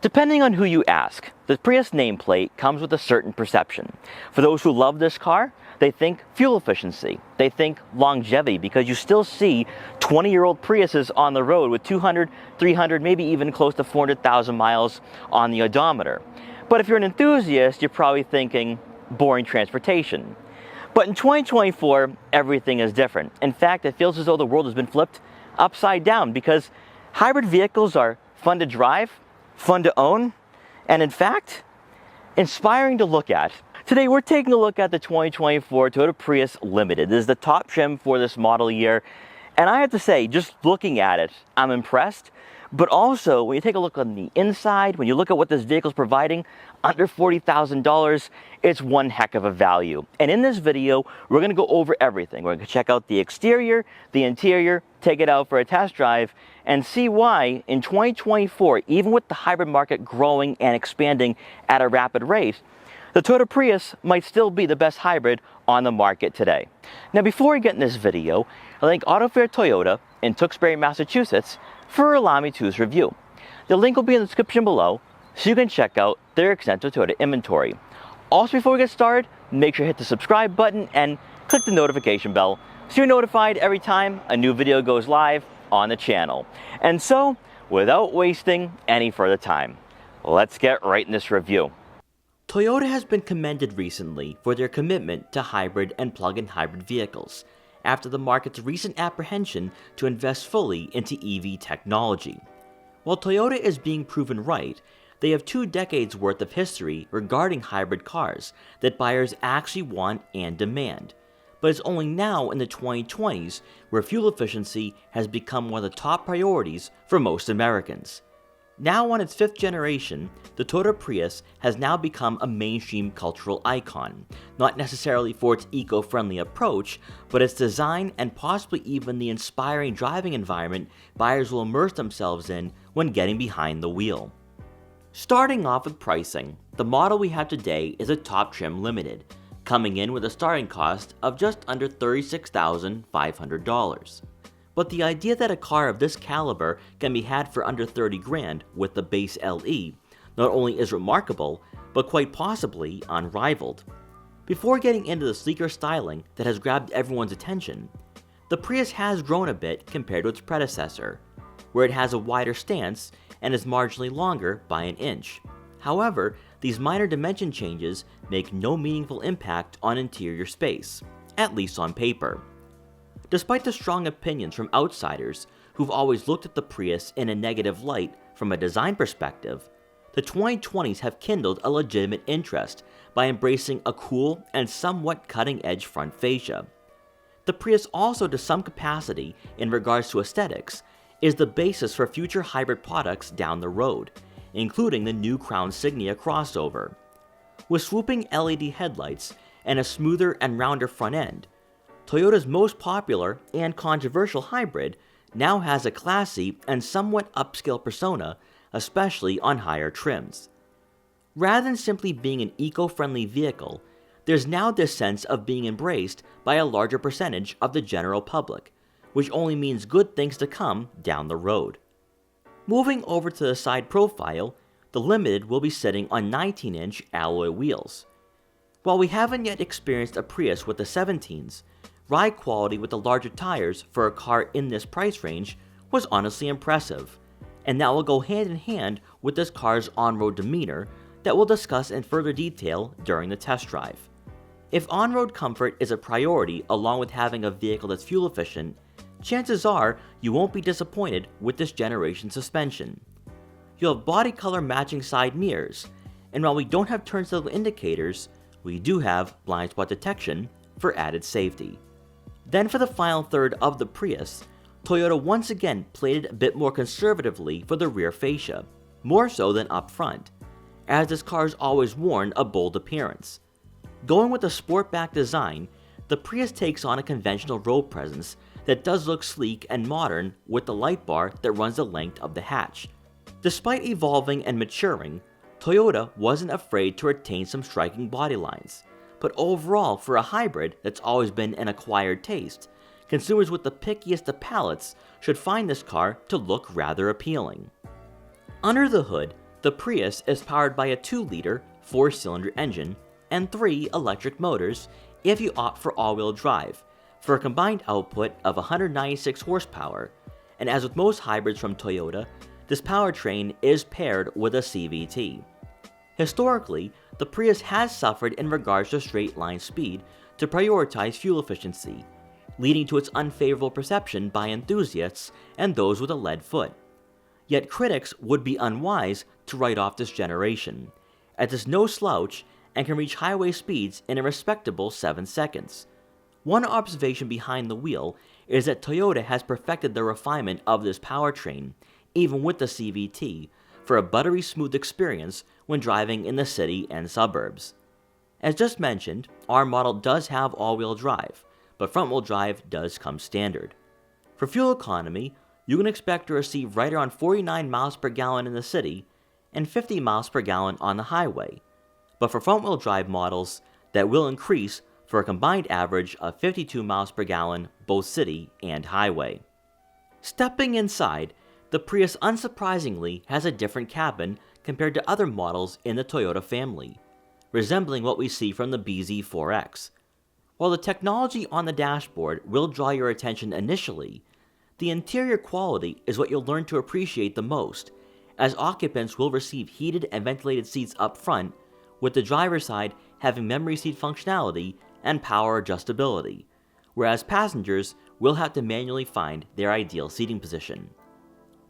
Depending on who you ask, the Prius nameplate comes with a certain perception. For those who love this car, they think fuel efficiency. They think longevity, because you still see 20-year-old Priuses on the road with 200, 300, maybe even close to 400,000 miles on the odometer. But if you're an enthusiast, you're probably thinking boring transportation. But in 2024, everything is different. In fact, it feels as though the world has been flipped upside down, because hybrid vehicles are fun to drive, fun to own, and in fact, inspiring to look at. Today we're taking a look at the 2024 Toyota Prius Limited. This is the top trim for this model year, and I have to say, just looking at it, I'm impressed. But also, when you take a look on the inside, when you look at what this vehicle is providing, under $40,000, it's one heck of a value. And in this video, we're going to go over everything. We're going to check out the exterior, the interior, take it out for a test drive, and see why in 2024, even with the hybrid market growing and expanding at a rapid rate, the Toyota Prius might still be the best hybrid on the market today. Now, before we get in this video, I thank AutoFair Toyota in Tewksbury, Massachusetts for allowing me to this review. The link will be in the description below so you can check out their extensive Toyota inventory. Also, before we get started, make sure to hit the subscribe button and click the notification bell so you're notified every time a new video goes live on the channel. And so, without wasting any further time, let's get right in this review. Toyota has been commended recently for their commitment to hybrid and plug-in hybrid vehicles, after the market's recent apprehension to invest fully into EV technology. While Toyota is being proven right, they have 2 decades worth of history regarding hybrid cars that buyers actually want and demand. But it's only now in the 2020s where fuel efficiency has become one of the top priorities for most Americans. Now on its 5th generation, the Toyota Prius has now become a mainstream cultural icon, not necessarily for its eco-friendly approach, but its design and possibly even the inspiring driving environment buyers will immerse themselves in when getting behind the wheel. Starting off with pricing, the model we have today is a top trim limited, coming in with a starting cost of just under $36,500. But the idea that a car of this caliber can be had for under 30 grand with the base LE not only is remarkable, but quite possibly unrivaled. Before getting into the sleeker styling that has grabbed everyone's attention, the Prius has grown a bit compared to its predecessor, where it has a wider stance and is marginally longer by an inch. However, these minor dimension changes make no meaningful impact on interior space, at least on paper. Despite the strong opinions from outsiders who've always looked at the Prius in a negative light from a design perspective, the 2020s have kindled a legitimate interest by embracing a cool and somewhat cutting-edge front fascia. The Prius also, to some capacity in regards to aesthetics, is the basis for future hybrid products down the road, including the new Crown Signia crossover. With swooping LED headlights and a smoother and rounder front end, Toyota's most popular and controversial hybrid now has a classy and somewhat upscale persona, especially on higher trims. Rather than simply being an eco-friendly vehicle, there's now this sense of being embraced by a larger percentage of the general public, which only means good things to come down the road. Moving over to the side profile, the Limited will be sitting on 19-inch alloy wheels. While we haven't yet experienced a Prius with the 17s, ride quality with the larger tires for a car in this price range was honestly impressive, and that will go hand in hand with this car's on-road demeanor that we'll discuss in further detail during the test drive. If on-road comfort is a priority along with having a vehicle that's fuel efficient, chances are you won't be disappointed with this generation suspension. You'll have body color matching side mirrors, and while we don't have turn signal indicators, we do have blind spot detection for added safety. Then for the final third of the Prius, Toyota once again played it a bit more conservatively for the rear fascia, more so than up front, as this car's always worn a bold appearance. Going with a sportback design, the Prius takes on a conventional road presence that does look sleek and modern with the light bar that runs the length of the hatch. Despite evolving and maturing, Toyota wasn't afraid to retain some striking body lines. But overall, for a hybrid that's always been an acquired taste, consumers with the pickiest of palates should find this car to look rather appealing. Under the hood, The Prius is powered by a 2-liter, 4-cylinder engine and 3 electric motors if you opt for all-wheel drive, for a combined output of 196 horsepower, and as with most hybrids from Toyota, this powertrain is paired with a CVT. Historically, the Prius has suffered in regards to straight-line speed to prioritize fuel efficiency, leading to its unfavorable perception by enthusiasts and those with a lead foot. Yet critics would be unwise to write off this generation, as it's no slouch and can reach highway speeds in a respectable 7 seconds. One observation behind the wheel is that Toyota has perfected the refinement of this powertrain, even with the CVT, for a buttery smooth experience when driving in the city and suburbs. As just mentioned, our model does have all-wheel drive, but front-wheel drive does come standard. For fuel economy, you can expect to receive right around 49 miles per gallon in the city and 50 miles per gallon on the highway, but for front-wheel drive models, that will increase for a combined average of 52 miles per gallon both city and highway. Stepping inside, the Prius unsurprisingly has a different cabin compared to other models in the Toyota family, resembling what we see from the BZ4X. While the technology on the dashboard will draw your attention initially, the interior quality is what you'll learn to appreciate the most, as occupants will receive heated and ventilated seats up front, with the driver's side having memory seat functionality and power adjustability, whereas passengers will have to manually find their ideal seating position.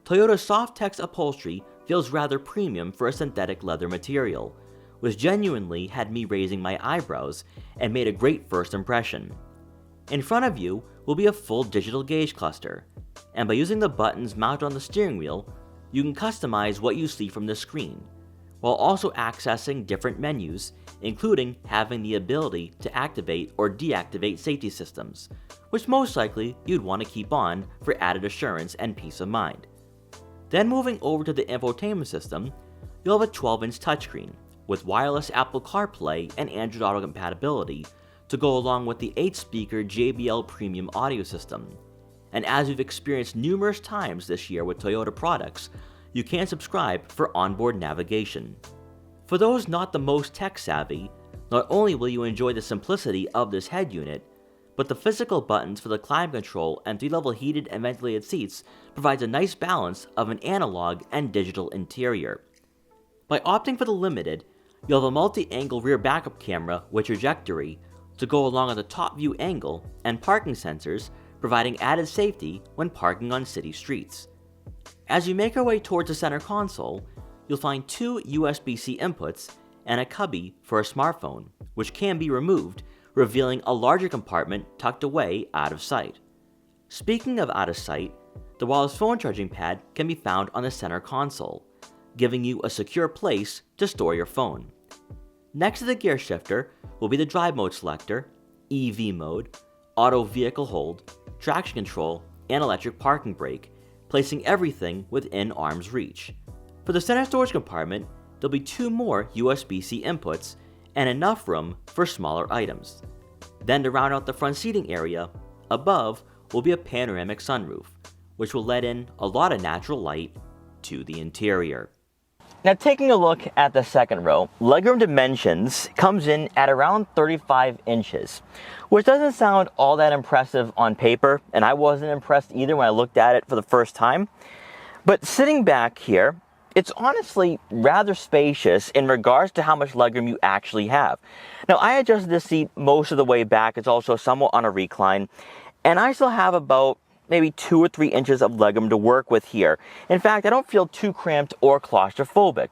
Toyota's Softex upholstery feels rather premium for a synthetic leather material, which genuinely had me raising my eyebrows and made a great first impression. In front of you will be a full digital gauge cluster, and by using the buttons mounted on the steering wheel, you can customize what you see from the screen, while also accessing different menus, including having the ability to activate or deactivate safety systems, which most likely you'd want to keep on for added assurance and peace of mind. Then moving over to the infotainment system, you'll have a 12-inch touchscreen with wireless Apple CarPlay and Android Auto compatibility to go along with the 8-speaker JBL premium audio system. And as we've experienced numerous times this year with Toyota products, you can subscribe for onboard navigation. For those not the most tech-savvy, not only will you enjoy the simplicity of this head unit, but the physical buttons for the climate control and 3-level heated and ventilated seats provides a nice balance of an analog and digital interior. By opting for the Limited, you'll have a multi-angle rear backup camera with trajectory to go along with the top view angle and parking sensors, providing added safety when parking on city streets. As you make your way towards the center console, you'll find 2 USB-C inputs and a cubby for a smartphone, which can be removed, revealing a larger compartment tucked away out of sight. Speaking of out of sight, the wireless phone charging pad can be found on the center console, giving you a secure place to store your phone. Next to the gear shifter will be the drive mode selector, EV mode, auto vehicle hold, traction control, and electric parking brake, placing everything within arm's reach. For the center storage compartment, there'll be 2 more USB-C inputs and enough room for smaller items. Then to round out the front seating area, above will be a panoramic sunroof, which will let in a lot of natural light to the interior. Now taking a look at the second row, legroom dimensions comes in at around 35 inches, which doesn't sound all that impressive on paper, and I wasn't impressed either when I looked at it for the first time. But sitting back here, it's honestly rather spacious in regards to how much legroom you actually have. Now I adjusted this seat most of the way back, it's also somewhat on a recline, and I still have about maybe 2 or 3 inches of legroom to work with here. In fact, I don't feel too cramped or claustrophobic.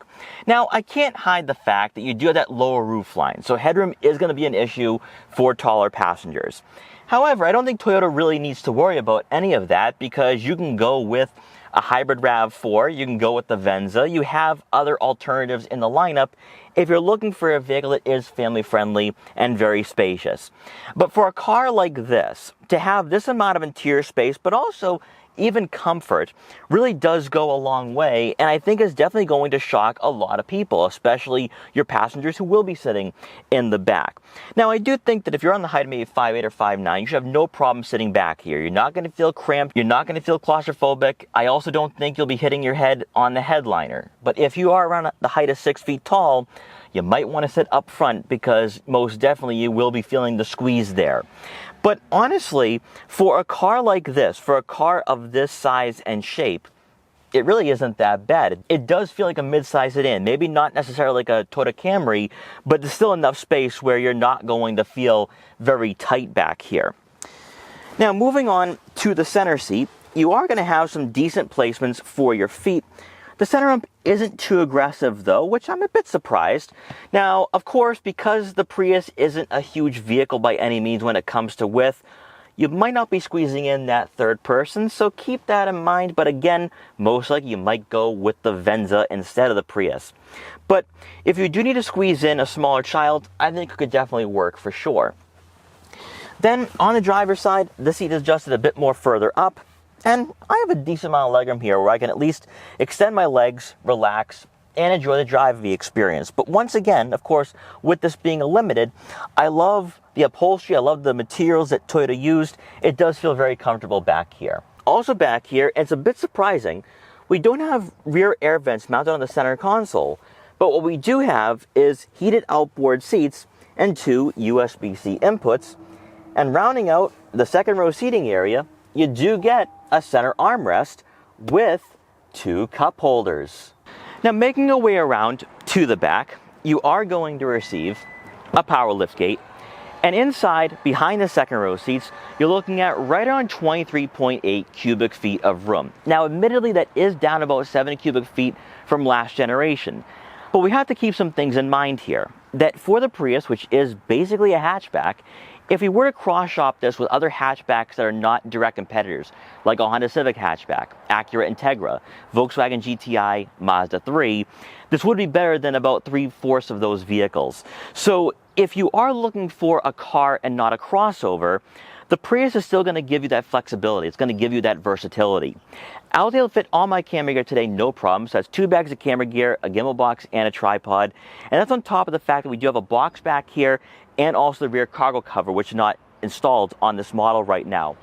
Now, I can't hide the fact that you do have that lower roof line, so headroom is going to be an issue for taller passengers. However, I don't think Toyota really needs to worry about any of that because you can go with a hybrid RAV4, you can go with the Venza, you have other alternatives in the lineup if you're looking for a vehicle that is family friendly and very spacious. But for a car like this, to have this amount of interior space, but also even comfort really does go a long way, and I think is definitely going to shock a lot of people, especially your passengers who will be sitting in the back. Now, I do think that if you're on the height of maybe 5'8" or 5'9", you should have no problem sitting back here. You're not going to feel cramped. You're not going to feel claustrophobic. I also don't think you'll be hitting your head on the headliner. But if you are around the height of 6 feet tall, you might want to sit up front because most definitely you will be feeling the squeeze there. But honestly, for a car like this, for a car of this size and shape, it really isn't that bad. It does feel like a mid-size sedan. Maybe not necessarily like a Toyota Camry, but there's still enough space where you're not going to feel very tight back here. Now, moving on to the center seat, you are going to have some decent placements for your feet. The center hump isn't too aggressive though, which I'm a bit surprised. Now, of course, because the Prius isn't a huge vehicle by any means when it comes to width, you might not be squeezing in that third person, so keep that in mind. But again, most likely you might go with the Venza instead of the Prius. But if you do need to squeeze in a smaller child, I think it could definitely work for sure. Then on the driver's side, the seat is adjusted a bit more further up, and I have a decent amount of legroom here where I can at least extend my legs, relax, and enjoy the driving experience. But once again, of course, with this being a limited, I love the upholstery, I love the materials that Toyota used. It does feel very comfortable back here. Also back here, it's a bit surprising, we don't have rear air vents mounted on the center console, but what we do have is heated outboard seats and 2 USB-C inputs. And rounding out the second row seating area, you do get a center armrest with 2 cup holders. Now, making our way around to the back, you are going to receive a power liftgate, and inside, behind the second row seats, you're looking at right around 23.8 cubic feet of room. Now, admittedly, that is down about 7 cubic feet from last generation, but we have to keep some things in mind here. That for the Prius, which is basically a hatchback, if we were to cross-shop this with other hatchbacks that are not direct competitors, like a Honda Civic hatchback, Acura Integra, Volkswagen GTI, Mazda 3, this would be better than about 3/4 of those vehicles. So if you are looking for a car and not a crossover, the Prius is still going to give you that flexibility. It's going to give you that versatility. I was able to fit all my camera gear today, no problem. So that's 2 bags of camera gear, a gimbal box, and a tripod. And that's on top of the fact that we do have a box back here and also the rear cargo cover, which is not installed on this model right now.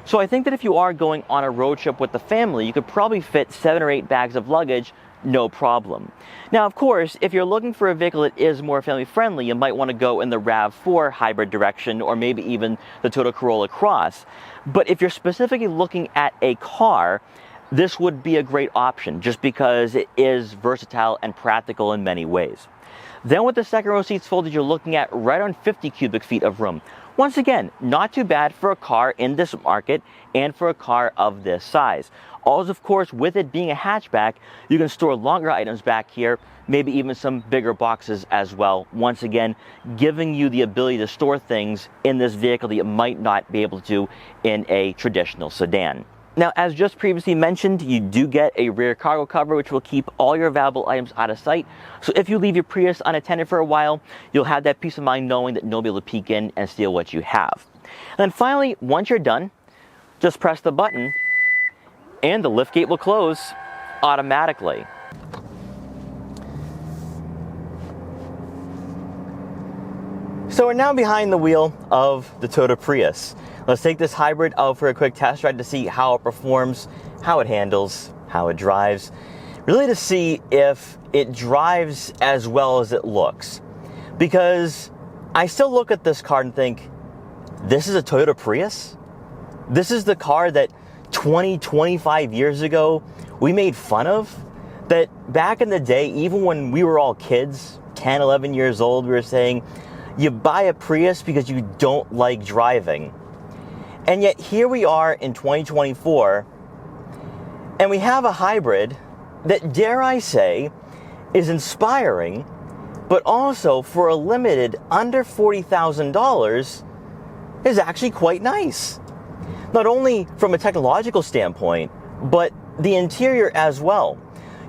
So I think that if you are going on a road trip with the family, you could probably fit 7 or 8 bags of luggage, no problem. Now, of course, if you're looking for a vehicle that is more family friendly, you might want to go in the RAV4 hybrid direction, or maybe even the Toyota Corolla Cross. But if you're specifically looking at a car, this would be a great option just because it is versatile and practical in many ways. Then with the second row seats folded, you're looking at right on 50 cubic feet of room. Once again, not too bad for a car in this market and for a car of this size. Also, of course, with it being a hatchback, you can store longer items back here, maybe even some bigger boxes as well. Once again, giving you the ability to store things in this vehicle that you might not be able to do in a traditional sedan. Now, as just previously mentioned, you do get a rear cargo cover, which will keep all your valuable items out of sight. So if you leave your Prius unattended for a while, you'll have that peace of mind knowing that nobody will peek in and steal what you have. And then finally, once you're done, just press the button and the liftgate will close automatically. So we're now behind the wheel of the Toyota Prius. Let's take this hybrid out for a quick test ride to see how it performs, how it handles, how it drives, really to see if it drives as well as it looks. Because I still look at this car and think, this is a Toyota Prius? This is the car that 20, 25 years ago we made fun of? That back in the day, even when we were all kids, 10, 11 years old, we were saying, you buy a Prius because you don't like driving. And yet here we are in 2024, and we have a hybrid that, dare I say, is inspiring, but also for a limited under $40,000 is actually quite nice. Not only from a technological standpoint, but the interior as well.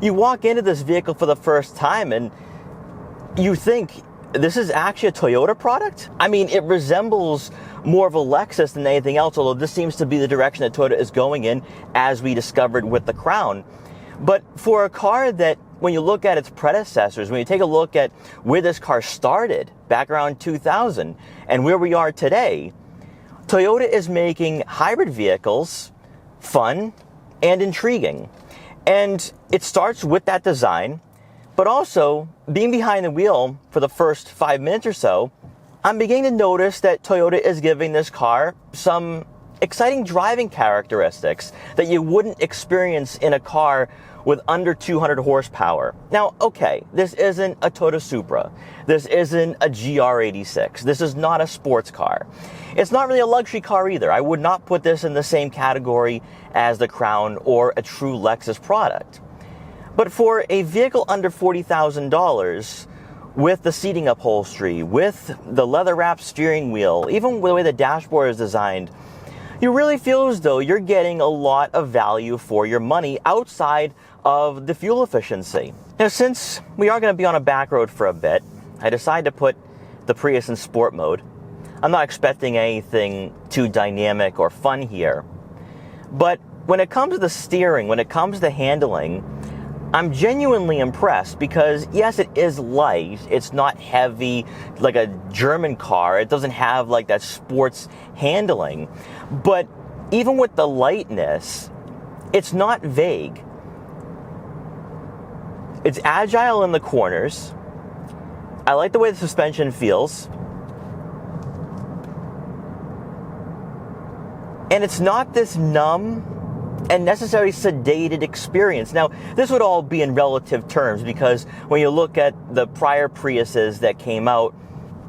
You walk into this vehicle for the first time and you think, this is actually a Toyota product? I mean, it resembles more of a Lexus than anything else, although this seems to be the direction that Toyota is going in, as we discovered with the Crown. But for a car that, when you look at its predecessors, when you take a look at where this car started back around 2000 and where we are today, Toyota is making hybrid vehicles fun and intriguing. And it starts with that design, but also being behind the wheel for the first 5 minutes or so, I'm beginning to notice that Toyota is giving this car some exciting driving characteristics that you wouldn't experience in a car with under 200 horsepower. Now, okay, this isn't a Toyota Supra. This isn't a GR86. This is not a sports car. It's not really a luxury car either. I would not put this in the same category as the Crown or a true Lexus product. But for a vehicle under $40,000, with the seating upholstery, with the leather-wrapped steering wheel, even the way the dashboard is designed, you really feel as though you're getting a lot of value for your money outside of the fuel efficiency. Now, since we are going to be on a back road for a bit, I decided to put the Prius in sport mode. I'm not expecting anything too dynamic or fun here. But when it comes to the steering, when it comes to handling, I'm genuinely impressed because, yes, it is light. It's not heavy like a German car. It doesn't have like that sports handling. But even with the lightness, it's not vague. It's agile in the corners. I like the way the suspension feels. And it's not this numb and necessarily sedated experience. Now, this would all be in relative terms because when you look at the prior Priuses that came out,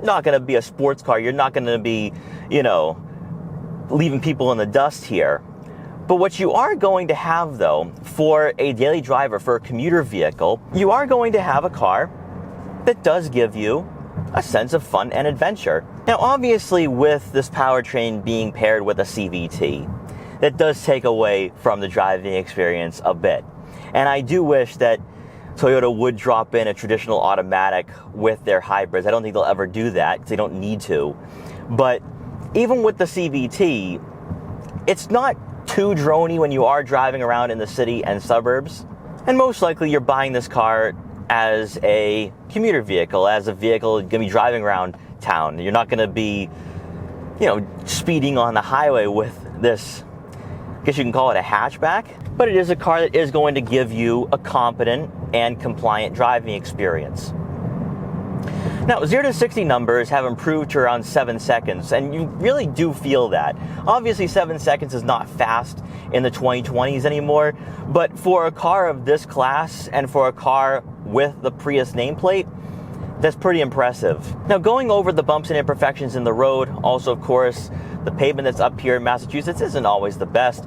not going to be a sports car. You're not going to be, leaving people in the dust here. But what you are going to have, though, for a daily driver, for a commuter vehicle, you are going to have a car that does give you a sense of fun and adventure. Now, obviously, with this powertrain being paired with a CVT, that does take away from the driving experience a bit. And I do wish that Toyota would drop in a traditional automatic with their hybrids. I don't think they'll ever do that because they don't need to. But even with the CVT, it's not too droney when you are driving around in the city and suburbs. And most likely you're buying this car as a commuter vehicle, as a vehicle you're going to be driving around town. You're not going to be, speeding on the highway with this, I guess you can call it a hatchback. But it is a car that is going to give you a competent and compliant driving experience. Now, 0 to 60 numbers have improved to around 7 seconds, and you really do feel that. Obviously, 7 seconds is not fast in the 2020s anymore, but for a car of this class and for a car with the Prius nameplate, that's pretty impressive. Now, going over the bumps and imperfections in the road, also, of course, the pavement that's up here in Massachusetts isn't always the best.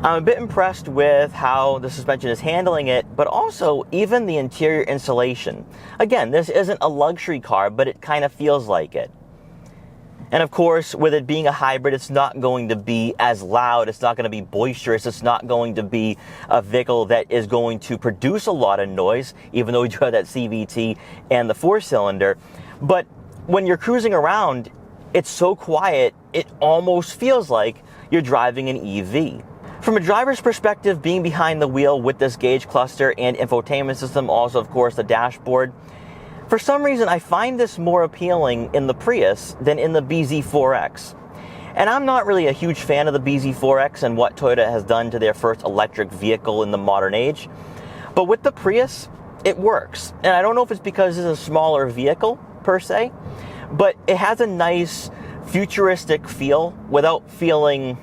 I'm a bit impressed with how the suspension is handling it, but also even the interior insulation. Again, this isn't a luxury car, but it kind of feels like it. And of course, with it being a hybrid, it's not going to be as loud, it's not going to be boisterous, it's not going to be a vehicle that is going to produce a lot of noise, even though we do have that CVT and the 4-cylinder. But when you're cruising around, it's so quiet, it almost feels like you're driving an EV. From a driver's perspective, being behind the wheel with this gauge cluster and infotainment system, also of course the dashboard, for some reason I find this more appealing in the Prius than in the BZ4X. And I'm not really a huge fan of the BZ4X and what Toyota has done to their first electric vehicle in the modern age. But with the Prius, it works. And I don't know if it's because it's a smaller vehicle per se, but it has a nice futuristic feel without feeling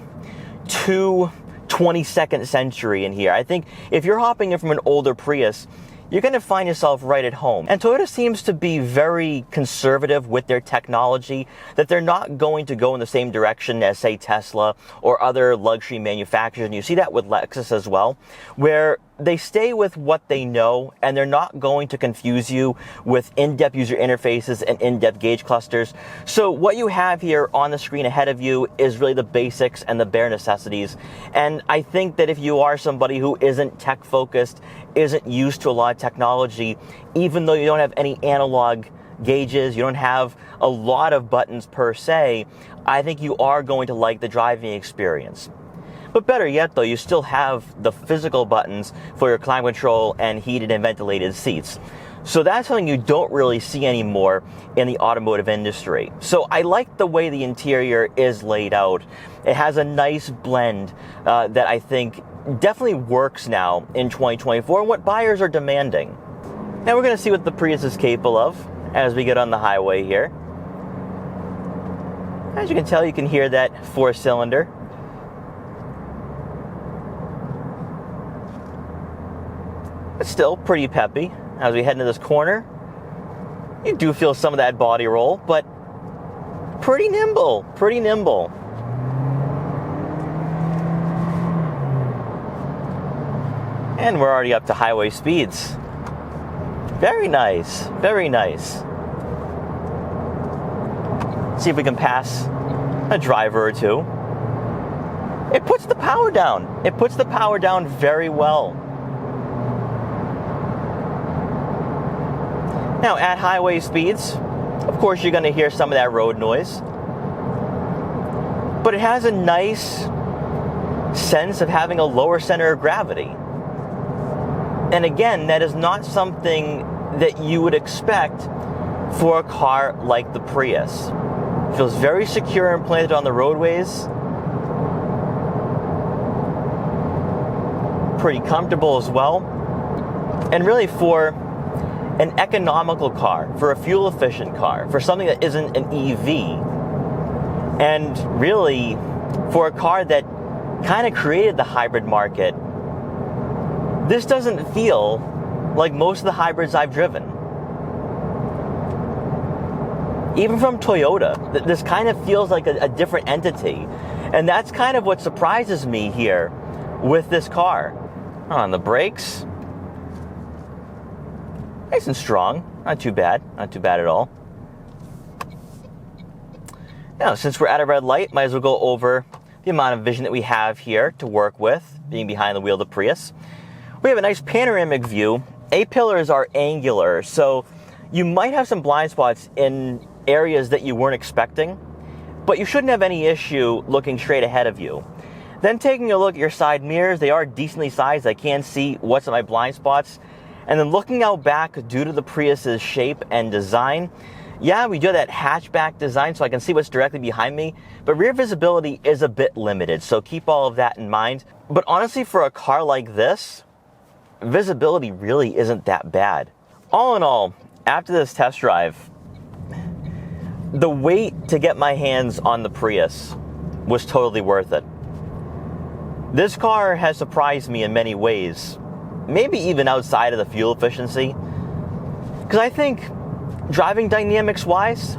too 22nd century in here. I think if you're hopping in from an older Prius, you're going to find yourself right at home. And Toyota seems to be very conservative with their technology, that they're not going to go in the same direction as, say, Tesla or other luxury manufacturers. And you see that with Lexus as well, where they stay with what they know and they're not going to confuse you with in-depth user interfaces and in-depth gauge clusters. So what you have here on the screen ahead of you is really the basics and the bare necessities. And I think that if you are somebody who isn't tech focused, isn't used to a lot of technology, even though you don't have any analog gauges, you don't have a lot of buttons per se, I think you are going to like the driving experience. But better yet though, you still have the physical buttons for your climate control and heated and ventilated seats. So that's something you don't really see anymore in the automotive industry. So I like the way the interior is laid out. It has a nice blend that I think definitely works now in 2024 and what buyers are demanding. Now we're going to see what the Prius is capable of as we get on the highway here. As you can tell, you can hear that 4-cylinder. It's still pretty peppy. As we head into this corner, you do feel some of that body roll, but pretty nimble, pretty nimble. And we're already up to highway speeds. Very nice, very nice. See if we can pass a driver or two. It puts the power down. It puts the power down very well. Now, at highway speeds, of course, you're going to hear some of that road noise. But it has a nice sense of having a lower center of gravity. And again, that is not something that you would expect for a car like the Prius. It feels very secure and planted on the roadways. Pretty comfortable as well. And really for an economical car, for a fuel-efficient car, for something that isn't an EV, and really for a car that kind of created the hybrid market, this doesn't feel like most of the hybrids I've driven. Even from Toyota, this kind of feels like a different entity, and that's kind of what surprises me here with this car. On the brakes, nice and strong, not too bad at all. Now, since we're at a red light, might as well go over the amount of vision that we have here to work with, being behind the wheel of the Prius. We have a nice panoramic view. A-pillars are angular, so you might have some blind spots in areas that you weren't expecting, but you shouldn't have any issue looking straight ahead of you. Then taking a look at your side mirrors, they are decently sized. I can see what's in my blind spots. And then looking out back, due to the Prius's shape and design, yeah, we do have that hatchback design, so I can see what's directly behind me, but rear visibility is a bit limited, so keep all of that in mind. But honestly, for a car like this, visibility really isn't that bad. All in all, after this test drive, the wait to get my hands on the Prius was totally worth it. This car has surprised me in many ways, maybe even outside of the fuel efficiency, because I think driving dynamics wise,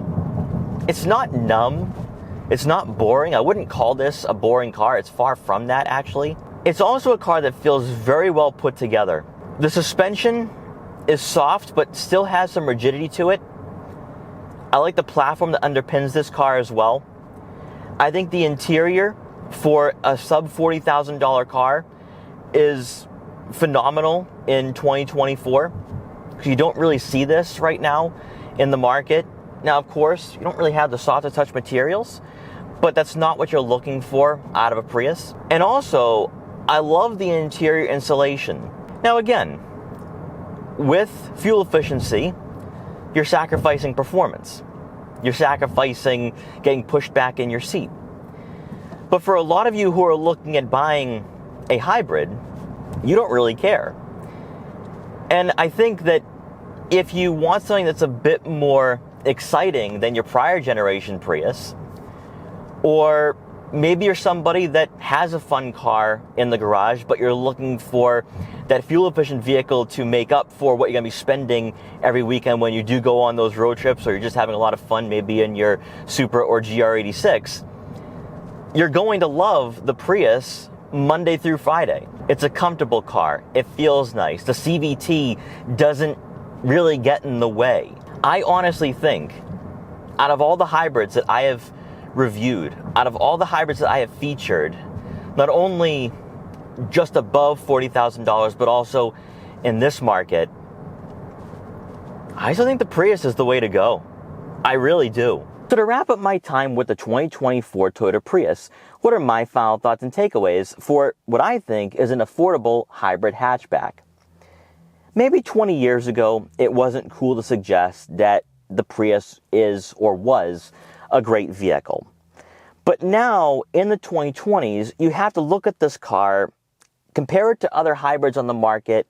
it's not numb, it's not boring. I wouldn't call this a boring car. It's far from that, actually. It's also a car that feels very well put together. The suspension is soft but still has some rigidity to it. I like the platform that underpins this car as well. I think the interior for a sub $40,000 car is phenomenal in 2024. You don't really see this right now in the market. Now, of course, you don't really have the soft to touch materials, but that's not what you're looking for out of a Prius. And also, I love the interior insulation. Now again, with fuel efficiency, you're sacrificing performance. You're sacrificing getting pushed back in your seat. But for a lot of you who are looking at buying a hybrid, you don't really care. And I think that if you want something that's a bit more exciting than your prior generation Prius, or maybe you're somebody that has a fun car in the garage, but you're looking for that fuel-efficient vehicle to make up for what you're going to be spending every weekend when you do go on those road trips, or you're just having a lot of fun maybe in your Supra or GR86, you're going to love the Prius Monday through Friday. It's a comfortable car. It feels nice. The CVT doesn't really get in the way. I honestly think, out of all the hybrids that I have reviewed, out of all the hybrids that I have featured, not only just above $40,000, but also in this market, I still think the Prius is the way to go. I really do. So to wrap up my time with the 2024 Toyota Prius, what are my final thoughts and takeaways for what I think is an affordable hybrid hatchback? Maybe 20 years ago, it wasn't cool to suggest that the Prius is or was a great vehicle. But now, in the 2020s, you have to look at this car, compare it to other hybrids on the market,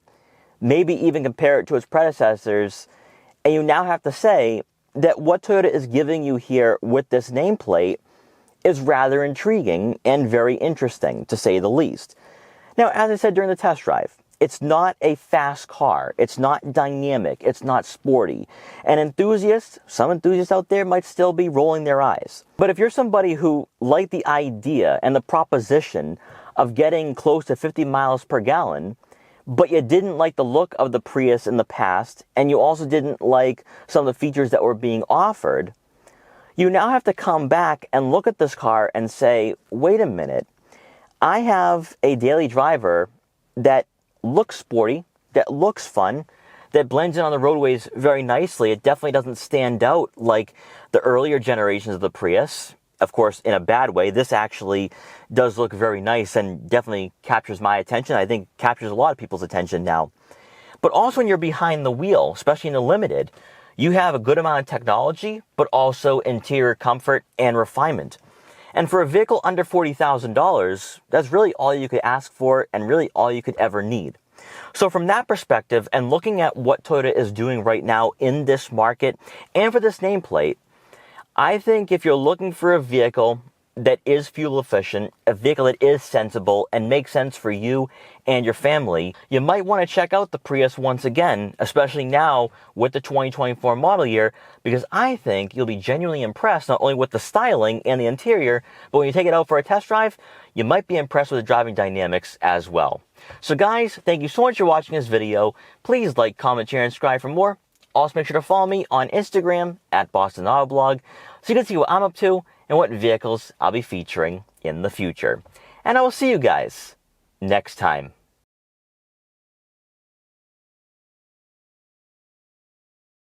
maybe even compare it to its predecessors, and you now have to say that what Toyota is giving you here with this nameplate is rather intriguing and very interesting, to say the least. Now, as I said during the test drive, it's not a fast car, it's not dynamic, it's not sporty, and some enthusiasts out there might still be rolling their eyes. But if you're somebody who liked the idea and the proposition of getting close to 50 miles per gallon, but you didn't like the look of the Prius in the past, and you also didn't like some of the features that were being offered, you now have to come back and look at this car and say, wait a minute, I have a daily driver that looks sporty, that looks fun, that blends in on the roadways very nicely. It definitely doesn't stand out like the earlier generations of the Prius. Of course, in a bad way, this actually does look very nice and definitely captures my attention. I think captures a lot of people's attention now. But also when you're behind the wheel, especially in the Limited, you have a good amount of technology, but also interior comfort and refinement. And for a vehicle under $40,000, that's really all you could ask for and really all you could ever need. So from that perspective, and looking at what Toyota is doing right now in this market and for this nameplate, I think if you're looking for a vehicle that is fuel efficient, a vehicle that is sensible and makes sense for you and your family, you might want to check out the Prius once again, especially now with the 2024 model year, because I think you'll be genuinely impressed not only with the styling and the interior, but when you take it out for a test drive, you might be impressed with the driving dynamics as well. So guys, thank you so much for watching this video. Please like, comment, share, and subscribe for more. Also make sure to follow me on Instagram at Boston Autoblog so you can see what I'm up to and what vehicles I'll be featuring in the future. And I will see you guys next time.